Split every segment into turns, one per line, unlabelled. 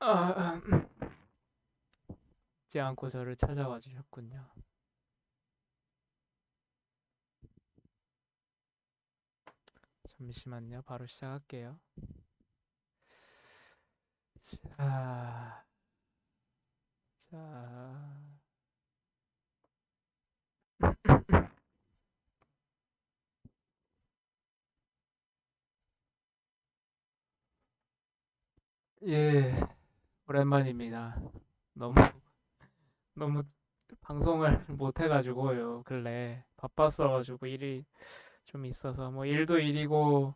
아, 잊지 않고 저를 찾아와 주셨군요. 잠시만요. 바로 시작할게요. 자, 자, 예, 오랜만입니다. 너무, 너무 방송을 못 해가지고요. 근래 바빴어가지고 일이 좀 있어서 뭐 일도 일이고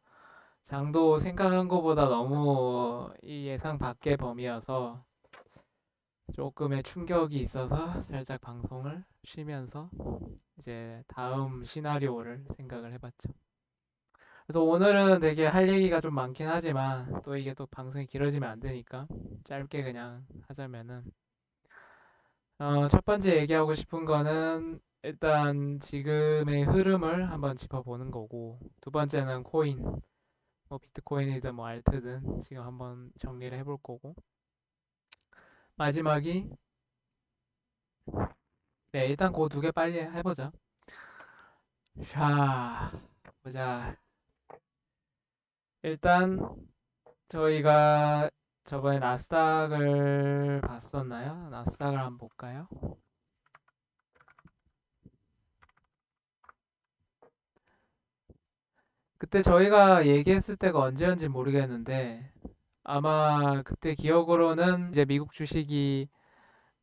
장도 생각한 것보다 너무 이 예상 밖의 범위여서 조금의 충격이 있어서 살짝 방송을 쉬면서 이제 다음 시나리오를 생각을 해봤죠. 그래서 오늘은 되게 할 얘기가 좀 많긴 하지만 또 이게 또 방송이 길어지면 안 되니까 짧게 그냥 하자면은 첫 번째 얘기하고 싶은 거는 일단 지금의 흐름을 한번 짚어보는 거고 두 번째는 코인 뭐 비트코인이든 뭐 알트든 지금 한번 정리를 해볼 거고 마지막이 네 일단 그 두 개 빨리 해보자. 자 보자. 일단 저희가 저번에 나스닥을 봤었나요? 나스닥을 한번 볼까요? 그때 저희가 얘기했을 때가 언제였는지 모르겠는데 아마 그때 기억으로는 이제 미국 주식이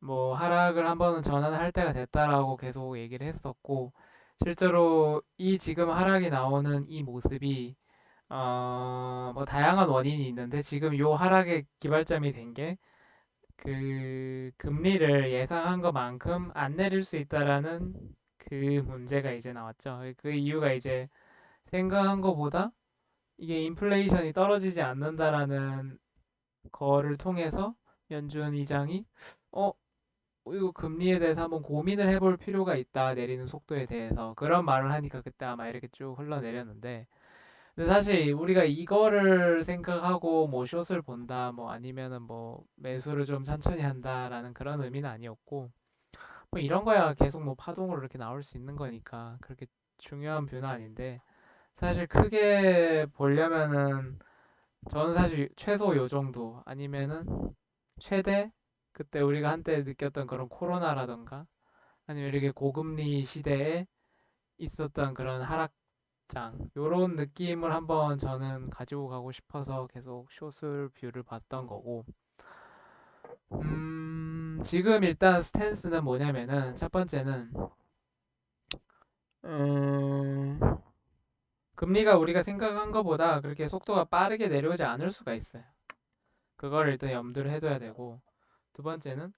뭐 하락을 한번은 전환할 때가 됐다라고 계속 얘기를 했었고 실제로 이 지금 하락이 나오는 이 모습이 뭐 다양한 원인이 있는데 지금 요 하락의 기발점이 된 게 그 금리를 예상한 것만큼 안 내릴 수 있다라는 그 문제가 이제 나왔죠. 그 이유가 이제 생각한 것보다 이게 인플레이션이 떨어지지 않는다라는 거를 통해서 연준 의장이 어 이거 금리에 대해서 한번 고민을 해볼 필요가 있다 내리는 속도에 대해서 그런 말을 하니까 그때 아마 이렇게 쭉 흘러내렸는데 근데 사실 우리가 이거를 생각하고 뭐 숏을 본다 뭐 아니면은 뭐 매수를 좀 천천히 한다라는 그런 의미는 아니었고 뭐 이런 거야 계속 뭐 파동으로 이렇게 나올 수 있는 거니까 그렇게 중요한 뷰는 아닌데 사실 크게 보려면은 저는 사실 최소 요 정도 아니면은 최대 그때 우리가 한때 느꼈던 그런 코로나라던가 아니면 이렇게 고금리 시대에 있었던 그런 하락장 요런 느낌을 한번 저는 가지고 가고 싶어서 계속 숏을 뷰를 봤던 거고 지금 일단 스탠스는 뭐냐면은 첫 번째는 음, 금리가 우리가 생각한 것보다 그렇게 속도가 빠르게 내려오지 않을 수가 있어요. 그걸 일단 염두를 해둬야 되고 두 번째는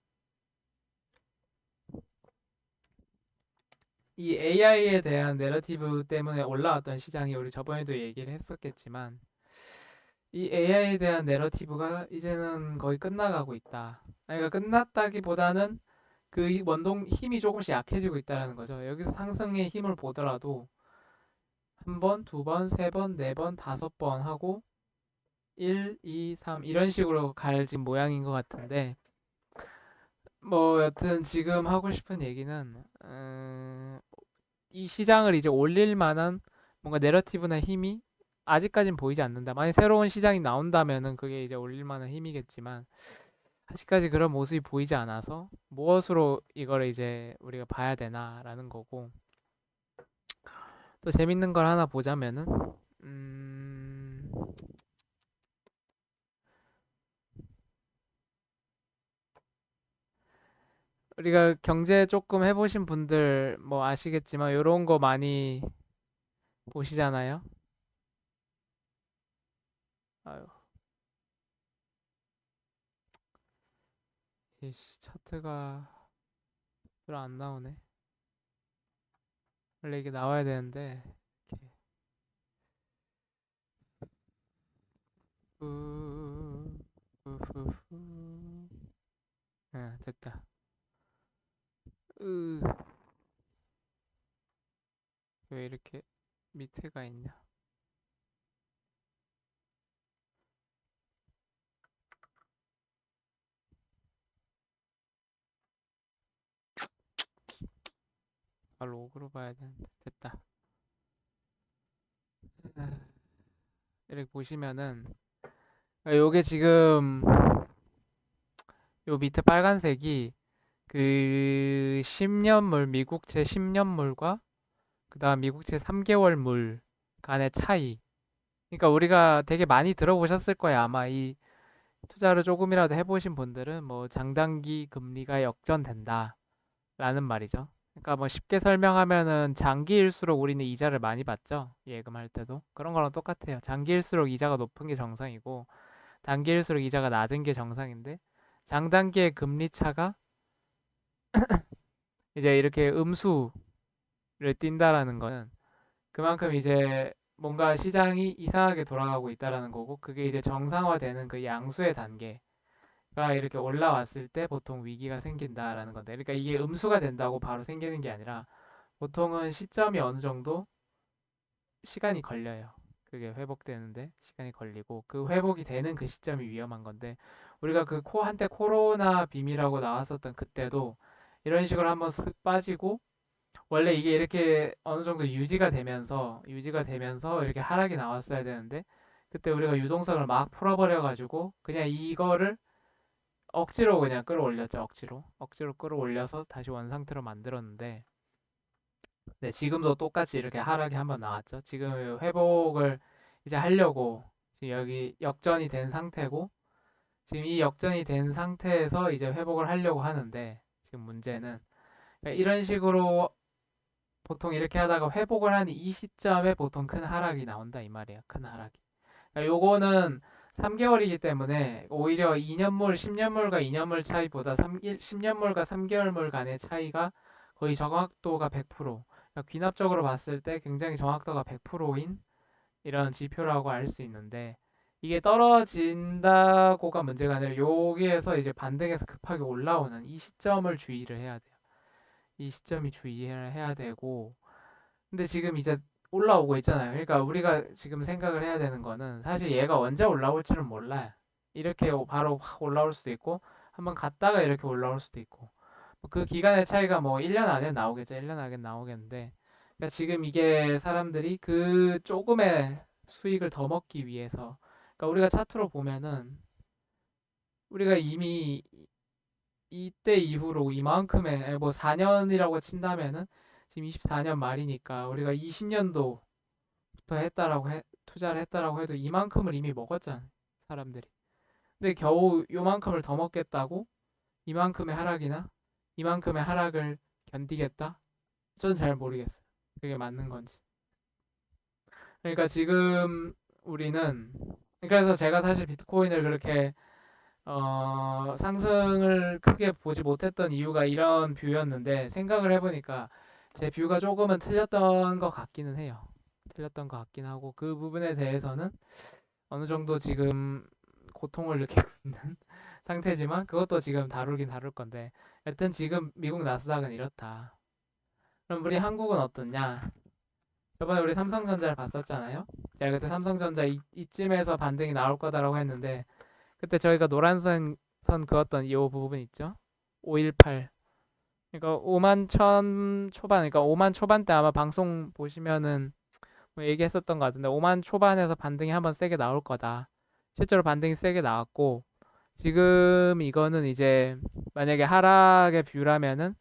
이 AI에 대한 내러티브 때문에 올라왔던 시장이 우리 저번에도 얘기를 했었겠지만 이 AI에 대한 내러티브가 이제는 거의 끝나가고 있다. 그러니까 끝났다기보다는 그 원동 힘이 조금씩 약해지고 있다는 거죠. 여기서 상승의 힘을 보더라도 한 번, 두 번, 세 번, 네 번, 다섯 번 하고 1, 2, 3 이런 식으로 갈 지금 모양인 것 같은데 뭐 여튼 지금 하고 싶은 얘기는 이 시장을 이제 올릴 만한 뭔가 내러티브나 힘이 아직까진 보이지 않는다. 만약 새로운 시장이 나온다면은 그게 이제 올릴 만한 힘이겠지만 아직까지 그런 모습이 보이지 않아서 무엇으로 이거를 이제 우리가 봐야 되나라는 거고 또 재밌는 걸 하나 보자면은 음, 우리가 경제 조금 해보신 분들 뭐 아시겠지만 이런 거 많이 보시잖아요. 아유, 이씨, 차트가 잘 안 나오네. 원래 이게 나와야 되는데 이렇게 후후후. 됐다. 으, 왜 이렇게 밑에가 있냐? 로그로 봐야 되는데 됐다. 이렇게 보시면은 요게 지금 요 밑에 빨간색이 그 10년물 미국채 10년물과 그다음 미국채 3개월물 간의 차이. 그러니까 우리가 되게 많이 들어보셨을 거예요. 아마 이 투자를 조금이라도 해보신 분들은 뭐 장단기 금리가 역전된다라는 말이죠. 그러니까 뭐 쉽게 설명하면은 장기일수록 우리는 이자를 많이 받죠. 예금할 때도. 그런 거랑 똑같아요. 장기일수록 이자가 높은 게 정상이고 단기일수록 이자가 낮은 게 정상인데 장단기의 금리 차가 이제 이렇게 음수를 띈다라는 거는 그만큼 이제 뭔가 시장이 이상하게 돌아가고 있다라는 거고 그게 이제 정상화되는 그 양수의 단계가 이렇게 올라왔을 때 보통 위기가 생긴다라는 건데 그러니까 이게 음수가 된다고 바로 생기는 게 아니라 보통은 시점이 어느 정도 시간이 걸려요. 그게 회복되는데 시간이 걸리고 그 회복이 되는 그 시점이 위험한 건데 우리가 그 한때 코로나 빔이라고 나왔었던 그때도 이런 식으로 한번 쓱 빠지고 원래 이게 이렇게 어느 정도 유지가 되면서 이렇게 하락이 나왔어야 되는데 그때 우리가 유동성을 막 풀어버려 가지고 그냥 이거를 억지로 그냥 끌어올렸죠. 억지로 끌어올려서 다시 원상태로 만들었는데 네, 지금도 똑같이 이렇게 하락이 한번 나왔죠. 지금 회복을 이제 하려고 지금 여기 역전이 된 상태고 지금 이 역전이 된 상태에서 이제 회복을 하려고 하는데 지금 문제는 그러니까 이런 식으로 보통 이렇게 하다가 회복을 한 이 시점에 보통 큰 하락이 나온다 이 말이에요. 큰 하락이. 그러니까 요거는 3개월이기 때문에 오히려 2년물, 10년물과 2년물 차이보다 10년물과 3개월물 간의 차이가 거의 정확도가 100%. 그러니까 귀납적으로 봤을 때 굉장히 정확도가 100%인 이런 지표라고 알 수 있는데 이게 떨어진다고가 문제가 아니라 여기에서 이제 반등해서 급하게 올라오는 이 시점을 주의를 해야 돼요. 이 시점이 주의를 해야 되고 근데 지금 이제 올라오고 있잖아요. 그러니까 우리가 지금 생각을 해야 되는 거는 사실 얘가 언제 올라올지는 몰라요. 이렇게 바로 확 올라올 수도 있고 한번 갔다가 이렇게 올라올 수도 있고 그 기간의 차이가 뭐 1년 안에 나오겠죠. 1년 안에 나오겠는데 그러니까 지금 이게 사람들이 그 조금의 수익을 더 먹기 위해서 그러니까 우리가 차트로 보면은 우리가 이미 이때 이후로 이만큼의 뭐 4년이라고 친다면은 지금 24년 말이니까 우리가 20년도부터 투자를 했다라고 해도 이만큼을 이미 먹었잖아요. 사람들이. 근데 겨우 요만큼을 더 먹겠다고 이만큼의 하락이나 이만큼의 하락을 견디겠다? 저는 잘 모르겠어요. 그게 맞는 건지. 그러니까 지금 우리는 그래서 제가 사실 비트코인을 그렇게 상승을 크게 보지 못했던 이유가 이런 뷰였는데 생각을 해보니까 제 뷰가 조금은 틀렸던 것 같기는 해요. 틀렸던 것 같긴 하고 그 부분에 대해서는 어느 정도 지금 고통을 느끼고 있는 상태지만 그것도 지금 다루긴 다룰 건데 여튼 지금 미국 나스닥은 이렇다. 그럼 우리 한국은 어떻냐? 저번에 우리 삼성전자를 봤었잖아요. 제가 그때 삼성전자 이쯤에서 반등이 나올 거다라고 했는데 그때 저희가 노란선 그었던 이 부분 있죠? 518. 그러니까 5만 천 초반, 그러니까 5만 초반대 아마 방송 보시면은 뭐 얘기했었던 것 같은데 5만 초반에서 반등이 한번 세게 나올 거다. 실제로 반등이 세게 나왔고 지금 이거는 이제 만약에 하락의 뷰라면은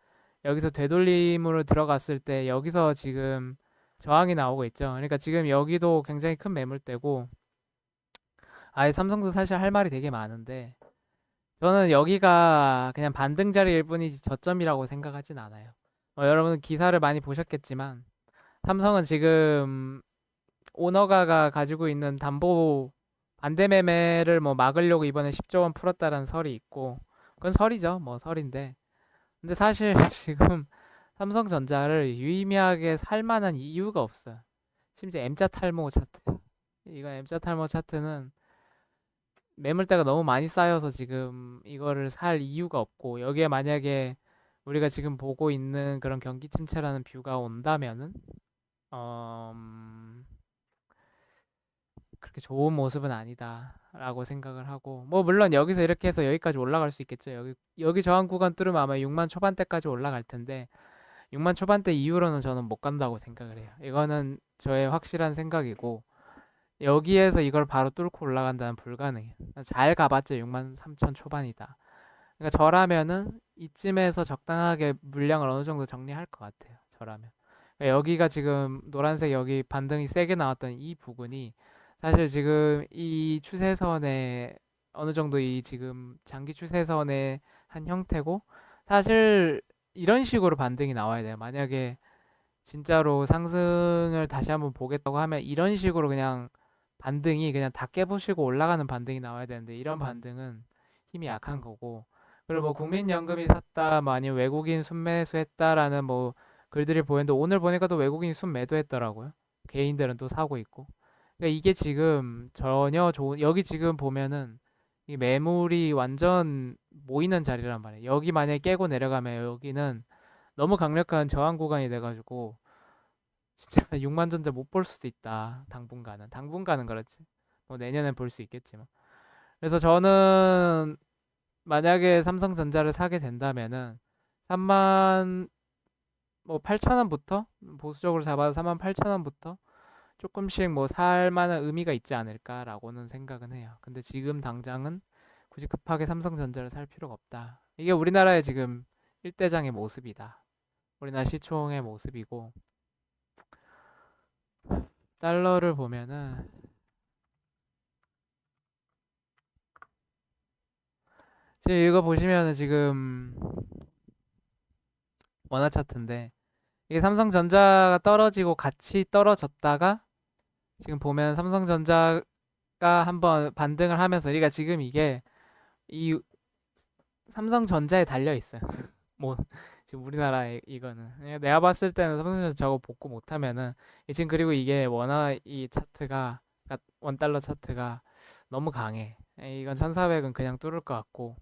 여기서 되돌림으로 들어갔을 때 여기서 지금 저항이 나오고 있죠. 그러니까 지금 여기도 굉장히 큰 매물대고 아예 삼성도 사실 할 말이 되게 많은데 저는 여기가 그냥 반등 자리일 뿐이지 저점이라고 생각하진 않아요. 여러분 기사를 많이 보셨겠지만 삼성은 지금 오너가가 가지고 있는 담보 반대 매매를 뭐 막으려고 이번에 10조 원 풀었다라는 설이 있고 그건 설이죠. 뭐 설인데 근데 사실 지금 삼성전자를 유의미하게 살 만한 이유가 없어요. 심지어 M자 탈모 차트. 이건 M자 탈모 차트는 매물대가 너무 많이 쌓여서 지금 이거를 살 이유가 없고 여기에 만약에 우리가 지금 보고 있는 그런 경기 침체라는 뷰가 온다면은 어, 그렇게 좋은 모습은 아니다라고 생각을 하고 뭐 물론 여기서 이렇게 해서 여기까지 올라갈 수 있겠죠. 여기 저항 구간 뚫으면 아마 6만 초반대까지 올라갈 텐데 6만 초반대 이후로는 저는 못 간다고 생각을 해요. 이거는 저의 확실한 생각이고 여기에서 이걸 바로 뚫고 올라간다는 불가능해요. 잘 가봤자 6만 3천 초반이다. 그러니까 저라면은 이쯤에서 적당하게 물량을 어느 정도 정리할 것 같아요. 저라면. 그러니까 여기가 지금 노란색 여기 반등이 세게 나왔던 이 부분이 사실 지금 이 추세선에 어느 정도 이 지금 장기 추세선의 한 형태고 사실 이런 식으로 반등이 나와야 돼요. 만약에 진짜로 상승을 다시 한번 보겠다고 하면 이런 식으로 그냥 반등이 그냥 다 깨부시고 올라가는 반등이 나와야 되는데 이런 반등은 힘이 약한 거고 그리고 뭐 국민연금이 샀다 뭐 아니면 외국인 순매수했다라는 뭐 글들이 보이는데 오늘 보니까 또 외국인이 순매도했더라고요. 개인들은 또 사고 있고 그러니까 이게 지금 전혀 좋은 여기 지금 보면은 이 매물이 완전 모이는 자리란 말이에요. 여기 만약에 깨고 내려가면 여기는 너무 강력한 저항 구간이 돼가지고 진짜 6만 전자 못 볼 수도 있다. 당분간은 그렇지. 뭐 내년엔 볼 수 있겠지만. 그래서 저는 만약에 삼성전자를 사게 된다면은 3만 뭐 8천 원부터 보수적으로 잡아서 3만 8천 원부터 조금씩 뭐 살 만한 의미가 있지 않을까라고는 생각은 해요. 근데 지금 당장은 굳이 급하게 삼성전자를 살 필요가 없다. 이게 우리나라의 지금 일대장의 모습이다. 우리나라 시총의 모습이고 달러를 보면은 지금 이거 보시면은 지금 원화 차트인데 이게 삼성전자가 떨어지고 같이 떨어졌다가 지금 보면 삼성전자가 한번 반등을 하면서 그러니까 지금 이게 이 삼성전자에 달려 있어요. 뭐 지금 우리나라에 이거는 내가 봤을 때는 삼성전자 저거 복구 못하면은 지금 그리고 이게 원화 이 차트가 그러니까 원달러 차트가 너무 강해. 이건 1400은 그냥 뚫을 것 같고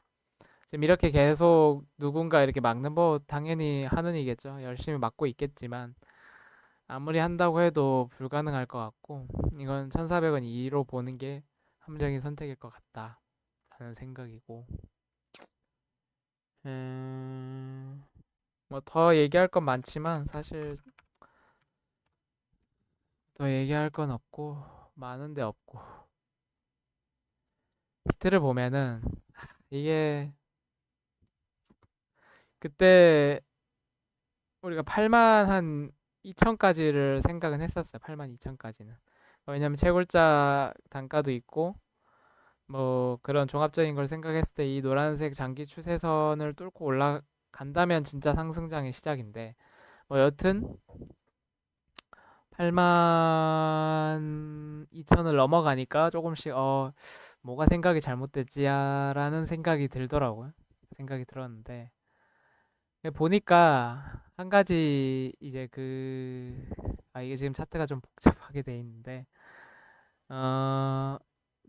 지금 이렇게 계속 누군가 이렇게 막는 뭐 당연히 하는 이겠죠. 열심히 막고 있겠지만 아무리 한다고 해도 불가능할 것 같고 이건 1400원 이로 보는 게 합리적인 선택일 것 같다 라는 생각이고 뭐 더 얘기할 건 많지만 사실 더 얘기할 건 없고 많은데 없고 비트를 보면은 이게 그때 우리가 8만 한 2천까지를 생각은 했었어요. 8만 2천까지는. 왜냐면 채굴자 단가도 있고 뭐 그런 종합적인 걸 생각했을 때 이 노란색 장기 추세선을 뚫고 올라간다면 진짜 상승장의 시작인데 뭐 여튼 8만 2천을 넘어가니까 조금씩 뭐가 생각이 잘못됐지야라는 생각이 들더라고요. 생각이 들었는데 보니까 한 가지 이제 이게 지금 차트가 좀 복잡하게 돼 있는데 어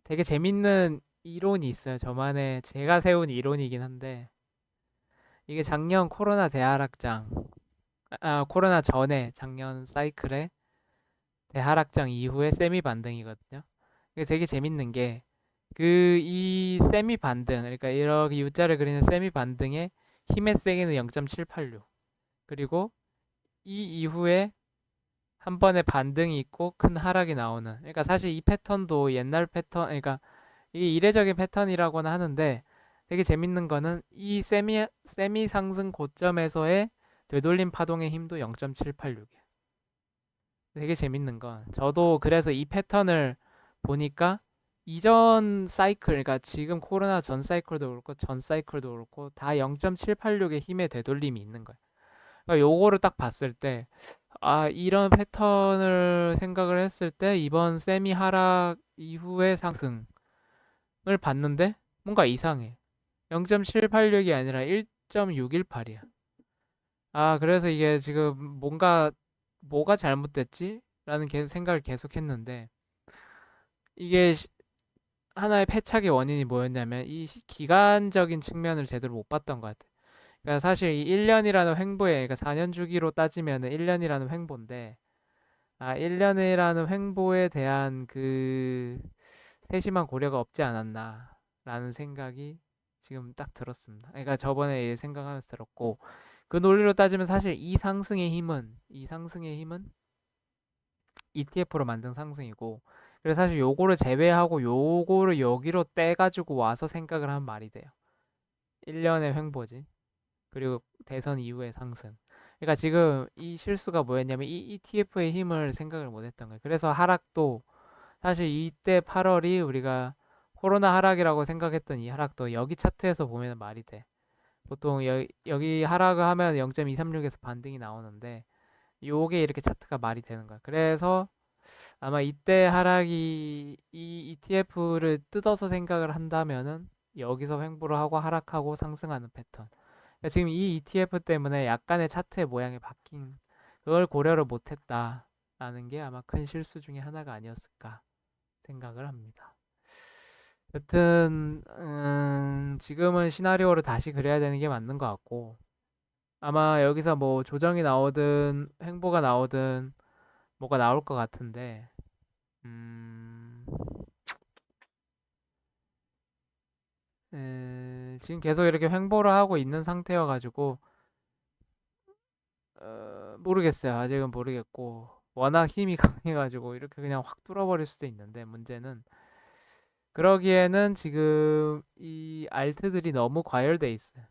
되게 재밌는 이론이 있어요. 저만의 제가 세운 이론이긴 한데 이게 작년 코로나 대하락장 코로나 전에 작년 사이클에 대하락장 이후에 세미 반등이거든요. 이게 되게 재밌는 게 이 세미 반등 그러니까 이렇게 U자를 그리는 세미 반등의 힘의 세기는 0.786 그리고 이 이후에 한 번의 반등이 있고 큰 하락이 나오는 그러니까 사실 이 패턴도 옛날 패턴 그러니까 이게 이례적인 패턴이라고는 하는데 되게 재밌는 거는 이 세미 상승 고점에서의 되돌림 파동의 힘도 0.786이에요. 되게 재밌는 건 저도 그래서 이 패턴을 보니까 이전 사이클 그러니까 지금 코로나 전 사이클도 그렇고 전 사이클도 그렇고 다 0.786의 힘의 되돌림이 있는 거예요. 그러니까 요거를 딱 봤을 때 이런 패턴을 생각을 했을 때 이번 세미 하락 이후의 상승을 봤는데 뭔가 이상해. 0.786이 아니라 1.618이야. 그래서 이게 지금 뭐가 잘못됐지? 라는 생각을 계속 했는데 이게 하나의 패착의 원인이 뭐였냐면 이 기간적인 측면을 제대로 못 봤던 것 같아. 그러니까 사실 이 1년이라는 그러니까 4년 주기로 따지면은 1년이라는 횡보인데 1년이라는 횡보에 대한 세심한 고려가 없지 않았나라는 생각이 지금 딱 들었습니다. 그러니까 저번에 생각하면서 들었고 그 논리로 따지면 사실 이 상승의 힘은 ETF로 만든 상승이고, 그래서 사실 요거를 제외하고 요거를 여기로 떼가지고 와서 생각을 하면 말이 돼요. 1년의 횡보지. 그리고 대선 이후의 상승. 그러니까 지금 이 실수가 뭐였냐면 이 ETF의 힘을 생각을 못 했던 거예요. 그래서 하락도 사실 이때 8월이 우리가 코로나 하락이라고 생각했던 이 하락도 여기 차트에서 보면 말이 돼. 보통 여기 하락을 하면 0.236에서 반등이 나오는데 요게 이렇게 차트가 말이 되는 거야. 그래서 아마 이때 하락이 이 ETF를 뜯어서 생각을 한다면은 여기서 횡보를 하고 하락하고 상승하는 패턴. 그러니까 지금 이 ETF 때문에 약간의 차트의 모양이 바뀐 그걸 고려를 못했다라는 게 아마 큰 실수 중에 하나가 아니었을까 생각을 합니다. 여튼 지금은 시나리오를 다시 그려야 되는 게 맞는 것 같고 아마 여기서 뭐 조정이 나오든 횡보가 나오든 뭐가 나올 것 같은데 음, 지금 계속 이렇게 횡보를 하고 있는 상태여가지고 모르겠어요. 아직은 모르겠고 워낙 힘이 강해가지고 이렇게 그냥 확 뚫어버릴 수도 있는데 문제는 그러기에는 지금 이 알트들이 너무 과열돼 있어요.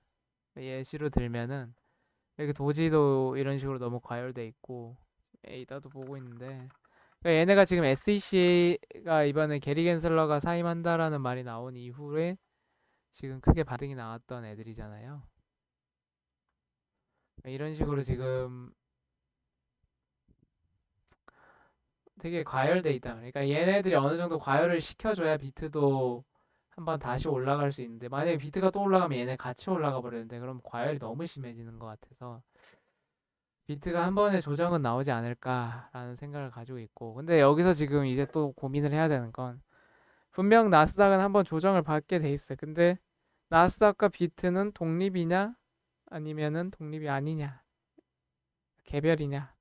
예시로 들면은 이렇게 도지도 이런 식으로 너무 과열돼 있고 에이다도 보고 있는데 그러니까 얘네가 지금 SEC가 이번에 게리 겐슬러가 사임한다라는 말이 나온 이후에 지금 크게 반등이 나왔던 애들이잖아요. 그러니까 이런 식으로 지금 되게 과열돼 있다. 그러니까 얘네들이 어느 정도 과열을 시켜줘야 비트도 한번 다시 올라갈 수 있는데 만약에 비트가 또 올라가면 얘네 같이 올라가 버리는데 그럼 과열이 너무 심해지는 것 같아서 비트가 한 번에 조정은 나오지 않을까라는 생각을 가지고 있고 근데 여기서 지금 이제 또 고민을 해야 되는 건 분명 나스닥은 한번 조정을 받게 돼 있어요. 근데 나스닥과 비트는 독립이냐 아니면은 독립이 아니냐 개별이냐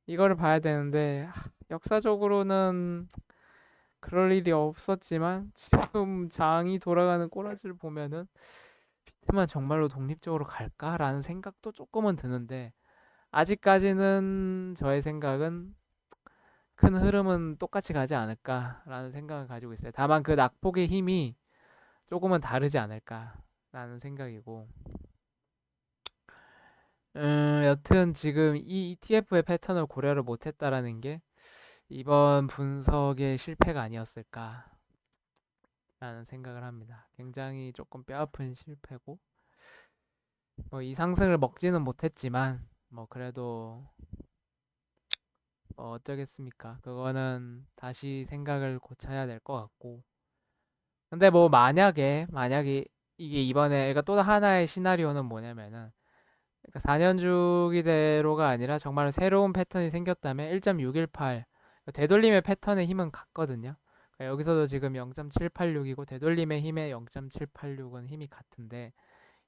이거를 봐야 되는데 역사적으로는 그럴 일이 없었지만 지금 장이 돌아가는 꼬라지를 보면은 비트만 정말로 독립적으로 갈까라는 생각도 조금은 드는데 아직까지는 저의 생각은 큰 흐름은 똑같이 가지 않을까라는 생각을 가지고 있어요. 다만 그 낙폭의 힘이 조금은 다르지 않을까라는 생각이고 여튼 지금 이 ETF의 패턴을 고려를 못했다라는 게 이번 분석의 실패가 아니었을까라는 생각을 합니다. 굉장히 조금 뼈아픈 실패고 뭐 이 상승을 먹지는 못했지만 뭐 그래도 뭐 어쩌겠습니까? 그거는 다시 생각을 고쳐야 될 것 같고 근데 뭐 만약에 이게 이번에 그러니까 또 하나의 시나리오는 뭐냐면은 그러니까 4년 주기대로가 아니라 정말 새로운 패턴이 생겼다면 1.618 되돌림의 패턴의 힘은 같거든요. 그러니까 여기서도 지금 0.786이고 되돌림의 힘의 0.786은 힘이 같은데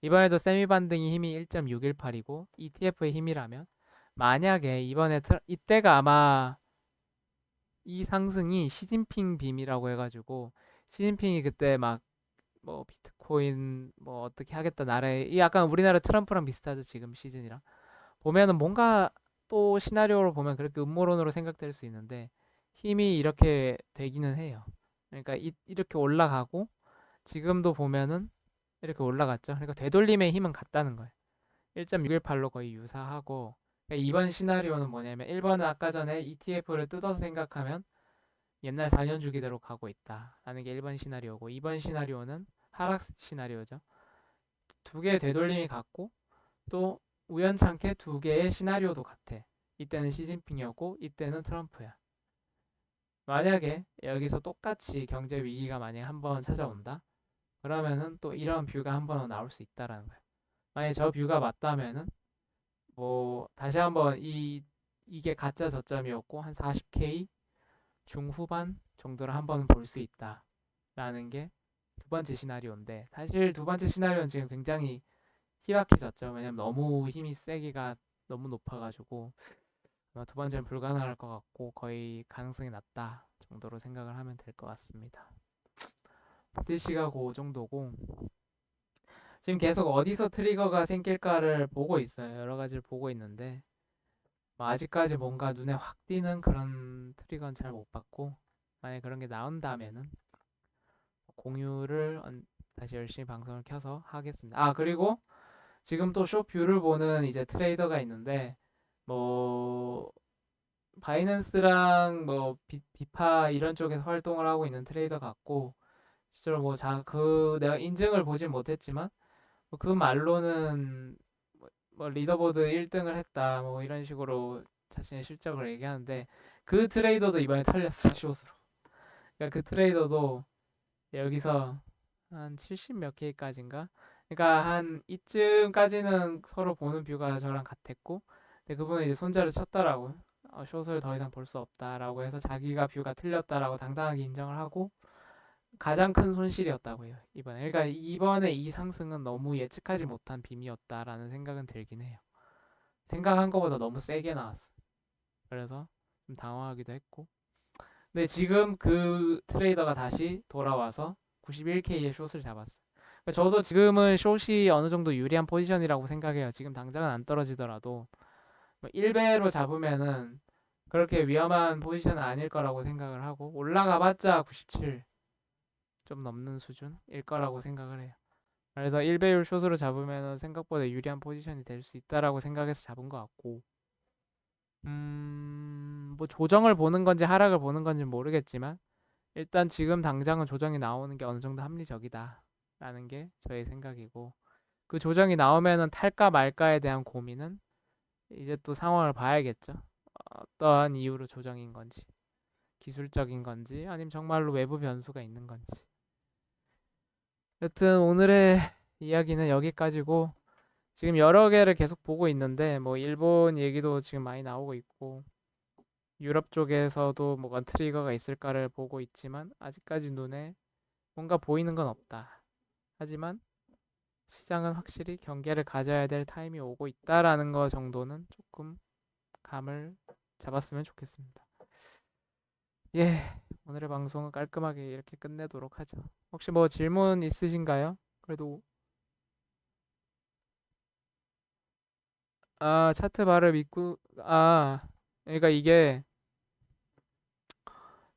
이번에도 세미 반등이 힘이 1.618이고 ETF의 힘이라면 만약에 이번에 이때가 아마 이 상승이 시진핑 빔이라고 해가지고 시진핑이 그때 막 뭐 비트코인 뭐 어떻게 하겠다 나라에 이 약간 우리나라 트럼프랑 비슷하죠 지금 시즌이랑 보면은 뭔가 또 시나리오로 보면 그렇게 음모론으로 생각될 수 있는데 힘이 이렇게 되기는 해요. 그러니까 이렇게 올라가고 지금도 보면은 이렇게 올라갔죠. 그러니까 되돌림의 힘은 같다는 거예요. 1.618로 거의 유사하고 그러니까 이번 시나리오는 뭐냐면 1번은 아까 전에 ETF를 뜯어서 생각하면 옛날 4년 주기대로 가고 있다 라는 게 1번 시나리오고 2번 시나리오는 하락 시나리오죠. 두 개의 되돌림이 같고 또 우연찮게 두 개의 시나리오도 같아. 이때는 시진핑이었고 이때는 트럼프야. 만약에 여기서 똑같이 경제 위기가 만약에 한번 찾아온다. 그러면은 또 이런 뷰가 한 번 나올 수 있다라는 거야. 만약에 저 뷰가 맞다면은 뭐 다시 한번 이게 가짜 저점이었고 한 40K 중후반 정도를 한번 볼 수 있다라는 게 두 번째 시나리오인데 사실 두 번째 시나리오는 지금 굉장히 희박해졌죠. 왜냐면 너무 힘이 세기가 너무 높아가지고 아마 두 번째는 불가능할 것 같고 거의 가능성이 낮다 정도로 생각을 하면 될 것 같습니다. BTC가 그 정도고 지금 계속 어디서 트리거가 생길까를 보고 있어요. 여러 가지를 보고 있는데 뭐 아직까지 뭔가 눈에 확 띄는 그런 트리거는 잘 못 봤고 만약에 그런 게 나온다면은 공유를 다시 열심히 방송을 켜서 하겠습니다. 아, 그리고 지금 또 쇼뷰를 보는 이제 트레이더가 있는데 뭐 바이낸스랑 뭐 비파 이런 쪽에서 활동을 하고 있는 트레이더 같고 실제로 뭐 그 내가 인증을 보진 못했지만 뭐그 말로는 뭐 리더보드 1등을 했다 뭐 이런 식으로 자신의 실적을 얘기하는데 그 트레이더도 이번에 털렸어 숏으로. 그러니까 그 트레이더도 여기서 한 70 몇 K까지인가? 그러니까 한 이쯤까지는 서로 보는 뷰가 저랑 같았고 근데 그분은 이제 손절을 쳤더라고요. 숏을 더 이상 볼 수 없다라고 해서 자기가 뷰가 틀렸다라고 당당하게 인정을 하고 가장 큰 손실이었다고요 이번에. 그러니까 이번에 이 상승은 너무 예측하지 못한 빔이었다라는 생각은 들긴 해요. 생각한 것보다 너무 세게 나왔어. 그래서 좀 당황하기도 했고 근데 지금 그 트레이더가 다시 돌아와서 91K의 숏을 잡았어요. 그러니까 저도 지금은 숏이 어느 정도 유리한 포지션이라고 생각해요. 지금 당장은 안 떨어지더라도 1배로 잡으면은 그렇게 위험한 포지션은 아닐 거라고 생각을 하고 올라가봤자 97 좀 넘는 수준일 거라고 생각을 해요. 그래서 1배율 숏으로 잡으면 생각보다 유리한 포지션이 될 수 있다라고 생각해서 잡은 것 같고 뭐 조정을 보는 건지 하락을 보는 건지 모르겠지만 일단 지금 당장은 조정이 나오는 게 어느 정도 합리적이다 라는 게 저의 생각이고 그 조정이 나오면은 탈까 말까에 대한 고민은 이제 또 상황을 봐야겠죠. 어떠한 이유로 조정인 건지 기술적인 건지 아니면 정말로 외부 변수가 있는 건지. 여튼 오늘의 이야기는 여기까지고 지금 여러 개를 계속 보고 있는데 뭐 일본 얘기도 지금 많이 나오고 있고 유럽 쪽에서도 뭐가 트리거가 있을까를 보고 있지만 아직까지 눈에 뭔가 보이는 건 없다. 하지만 시장은 확실히 경계를 가져야 될 타임이 오고 있다라는 거 정도는 조금 감을 잡았으면 좋겠습니다. 예, 오늘의 방송은 깔끔하게 이렇게 끝내도록 하죠. 혹시 뭐 질문 있으신가요? 그래도 차트 바를 믿고 그러니까 이게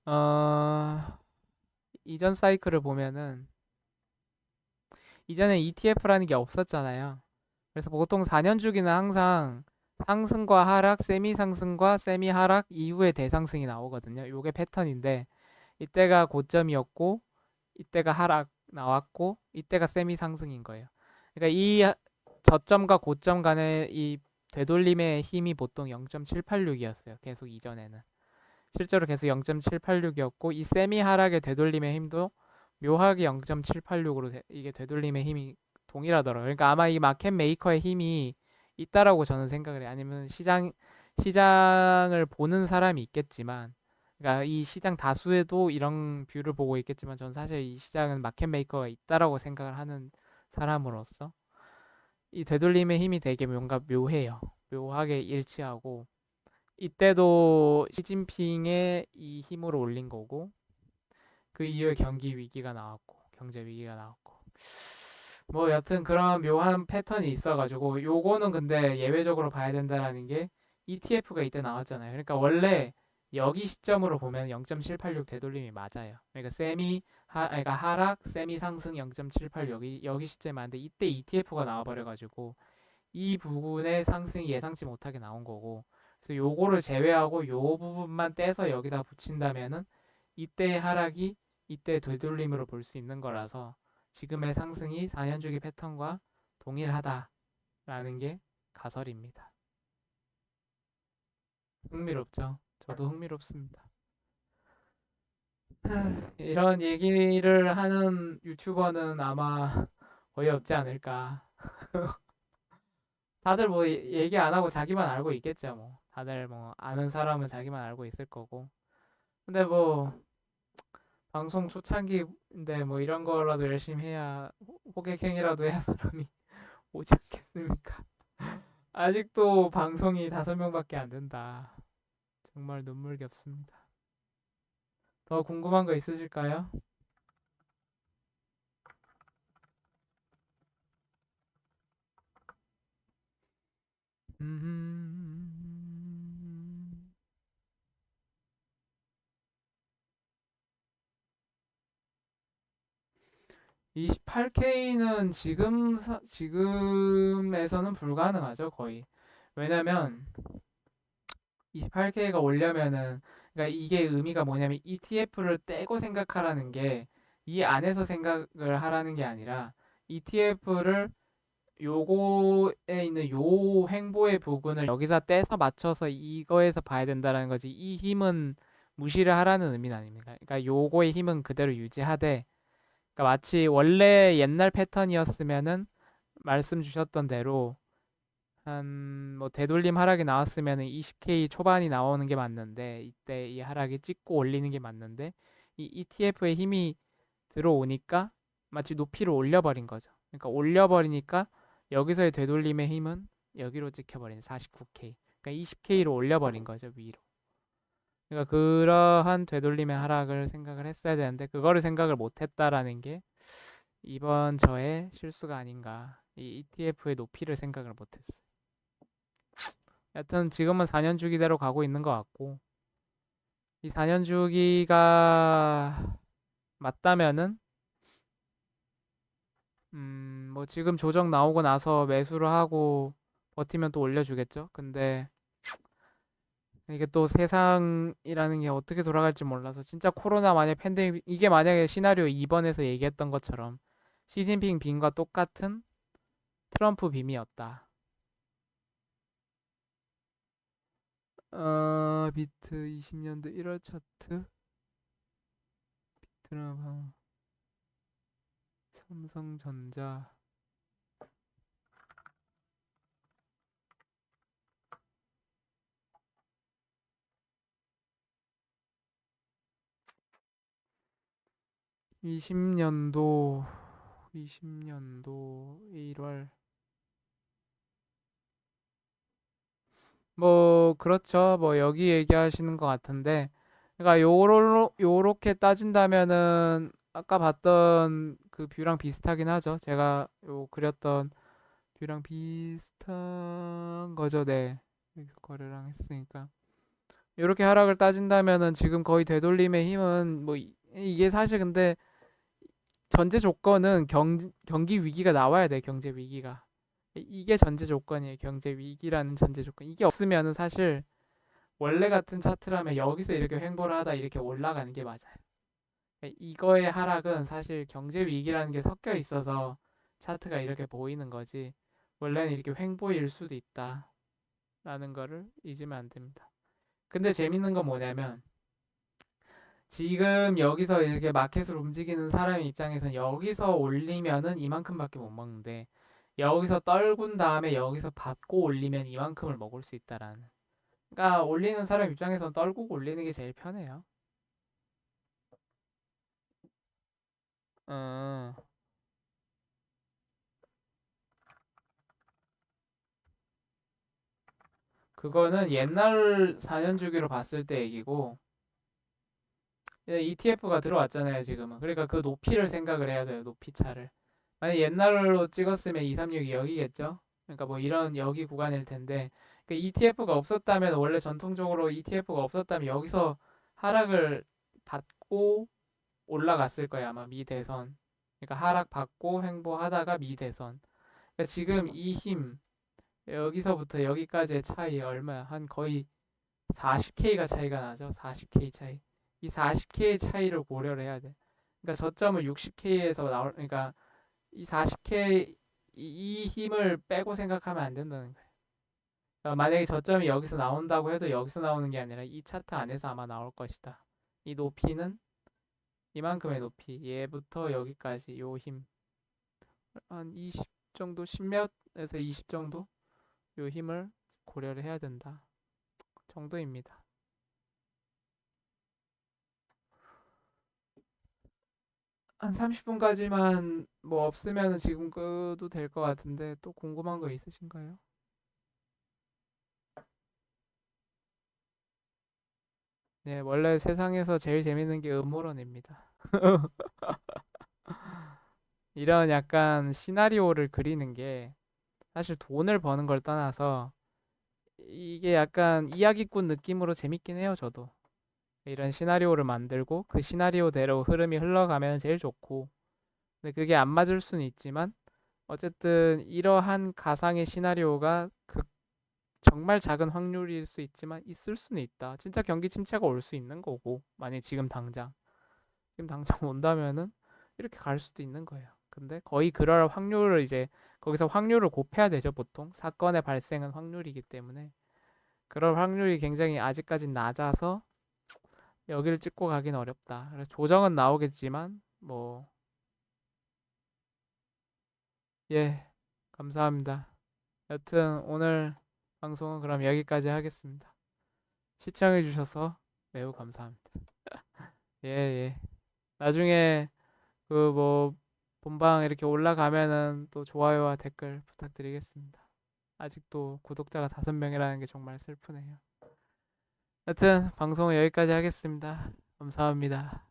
어 이전 사이클을 보면은 이전에 ETF라는 게 없었잖아요. 그래서 보통 4년 주기는 항상 상승과 하락, 세미 상승과 세미 하락 이후에 대상승이 나오거든요. 요게 패턴인데 이때가 고점이었고 이때가 하락 나왔고 이때가 세미 상승인 거예요. 그러니까 이 저점과 고점 간의 이 되돌림의 힘이 보통 0.786이었어요. 계속 이전에는. 실제로 계속 0.786이었고 이 세미 하락의 되돌림의 힘도 묘하게 0.786으로 이게 되돌림의 힘이 동일하더라고요. 그러니까 아마 이 마켓 메이커의 힘이 있다라고 저는 생각을 해요. 아니면 시장을 보는 사람이 있겠지만 그러니까 이 시장 다수에도 이런 뷰를 보고 있겠지만 저는 사실 이 시장은 마켓 메이커가 있다라고 생각을 하는 사람으로서 이 되돌림의 힘이 되게 뭔가 묘해요. 묘하게 일치하고 이때도 시진핑의 이 힘으로 올린 거고 그 이후에 경기 위기가 나왔고 경제 위기가 나왔고 뭐 여튼 그런 묘한 패턴이 있어가지고 요거는 근데 예외적으로 봐야 된다라는 게 ETF가 이때 나왔잖아요. 그러니까 원래 여기 시점으로 보면 0.786 되돌림이 맞아요. 그러니까 그러니까 하락, 세미 상승 0.78 여기 시점에 맞는데 이때 ETF가 나와버려가지고 이 부분의 상승이 예상치 못하게 나온 거고 그래서 요거를 제외하고 요 부분만 떼서 여기다 붙인다면은 이때의 하락이 이때 되돌림으로 볼 수 있는 거라서 지금의 상승이 4년 주기 패턴과 동일하다라는 게 가설입니다. 흥미롭죠? 저도 흥미롭습니다. 이런 얘기를 하는 유튜버는 아마 거의 없지 않을까. 다들 뭐 얘기 안 하고 자기만 알고 있겠죠, 뭐. 다들 뭐 아는 사람은 자기만 알고 있을 거고. 근데 뭐 방송 초창기인데 뭐 이런 거라도 열심히 해야 호객행위라도 해야 사람이 오지 않겠습니까? 아직도 방송이 5명밖에 안 된다. 정말 눈물겹습니다. 더 궁금한 거 있으실까요? 28K는 지금에서는 불가능하죠, 거의. 왜냐면 28K가 오려면은, 그러니까 이게 의미가 뭐냐면 ETF를 떼고 생각하라는 게 이 안에서 생각을 하라는 게 아니라 ETF를 요거에 있는 요 횡보의 부분을 여기서 떼서 맞춰서 이거에서 봐야 된다라는 거지. 이 힘은 무시를 하라는 의미는 아닙니다. 그러니까 요거의 힘은 그대로 유지하되, 그러니까 마치 원래 옛날 패턴이었으면은 말씀 주셨던 대로 한 뭐 되돌림 하락이 나왔으면은 20K 초반이 나오는 게 맞는데, 이때 이 하락이 찍고 올리는 게 맞는데, 이 ETF의 힘이 들어오니까 마치 높이를 올려버린 거죠. 그러니까 올려버리니까 여기서의 되돌림의 힘은 여기로 찍혀버린 49K. 그러니까 20K로 올려버린 거죠, 위로. 그러니까 그러한 되돌림의 하락을 생각을 했어야 되는데 그거를 생각을 못했다라는 게 이번 저의 실수가 아닌가. 이 ETF의 높이를 생각을 못했어. 여튼 지금은 4년 주기대로 가고 있는 것 같고, 이 4년 주기가 맞다면은 뭐 지금 조정 나오고 나서 매수를 하고 버티면 또 올려주겠죠. 근데 이게 또 세상이라는 게 어떻게 돌아갈지 몰라서, 진짜 코로나 만약 팬데믹, 이게 만약에 시나리오 2번에서 얘기했던 것처럼 시진핑 빔과 똑같은 트럼프 빔이었다. 비트 20년도 1월 차트, 트럼프, 삼성전자, 20년도 1월. 뭐 그렇죠. 뭐 여기 얘기하시는 것 같은데, 그러니까 요렇게 따진다면은 아까 봤던 그 뷰랑 비슷하긴 하죠. 제가 요 그렸던 뷰랑 비슷한 거죠. 네. 여기서 거래랑 했으니까. 요렇게 하락을 따진다면은 지금 거의 되돌림의 힘은 뭐 이게 사실 근데 전제 조건은 경기 위기가 나와야 돼. 경제 위기가. 이게 전제 조건이에요. 경제 위기라는 전제 조건. 이게 없으면은 사실 원래 같은 차트라면 여기서 이렇게 횡보를 하다 이렇게 올라가는 게 맞아요. 이거의 하락은 사실 경제 위기라는 게 섞여 있어서 차트가 이렇게 보이는 거지. 원래는 이렇게 횡보일 수도 있다라는 거를 잊으면 안 됩니다. 근데 재밌는 건 뭐냐면 지금 여기서 이렇게 마켓을 움직이는 사람 입장에선 여기서 올리면은 이만큼밖에 못 먹는데, 여기서 떨군 다음에 여기서 받고 올리면 이만큼을 먹을 수 있다라는. 그러니까 올리는 사람 입장에선 떨구고 올리는 게 제일 편해요. 어, 그거는 옛날 4년 주기로 봤을 때 얘기고, ETF가 들어왔잖아요, 지금은. 그러니까 그 높이를 생각을 해야 돼요, 높이 차를. 만약 옛날로 찍었으면 236이 여기겠죠? 그러니까 뭐 이런 여기 구간일 텐데, 그 ETF가 없었다면, 원래 전통적으로 ETF가 없었다면 여기서 하락을 받고 올라갔을 거예요, 아마 미대선. 그러니까 하락 받고 횡보하다가 미대선. 그러니까 지금 이 힘, 여기서부터 여기까지의 차이 얼마야? 한 거의 40K가 차이가 나죠? 40K 차이. 이 40K의 차이를 고려를 해야 돼. 그러니까 저점을 60K에서 그러니까 이 40K 이 힘을 빼고 생각하면 안 된다는 거예요. 그러니까 만약에 저점이 여기서 나온다고 해도 여기서 나오는 게 아니라 이 차트 안에서 아마 나올 것이다. 이 높이는 이만큼의 높이, 얘부터 여기까지 요 힘, 한 20 정도, 10몇에서 20 정도 요 힘을 고려를 해야 된다 정도입니다. 한 30분까지만 뭐 없으면 지금 끄도 될 것 같은데, 또 궁금한 거 있으신가요? 네, 원래 세상에서 제일 재밌는 게 음모론입니다. 이런 약간 시나리오를 그리는 게 사실 돈을 버는 걸 떠나서 이게 약간 이야기꾼 느낌으로 재밌긴 해요, 저도. 이런 시나리오를 만들고 그 시나리오대로 흐름이 흘러가면 제일 좋고, 근데 그게 안 맞을 수는 있지만 어쨌든 이러한 가상의 시나리오가 정말 작은 확률일 수 있지만 있을 수는 있다. 진짜 경기 침체가 올 수 있는 거고 만약 지금 당장 온다면은 이렇게 갈 수도 있는 거예요. 근데 거의 그럴 확률을 이제 거기서 확률을 곱해야 되죠, 보통. 사건의 발생은 확률이기 때문에 그럴 확률이 굉장히 아직까진 낮아서 여기를 찍고 가긴 어렵다. 그래서 조정은 나오겠지만 뭐 예, 감사합니다. 여튼 오늘 방송은 그럼 여기까지 하겠습니다. 시청해 주셔서 매우 감사합니다. 예, 예. 나중에 그 뭐 본방 이렇게 올라가면은 또 좋아요와 댓글 부탁드리겠습니다. 아직도 구독자가 5명이라는 게 정말 슬프네요. 하여튼 방송은 여기까지 하겠습니다. 감사합니다.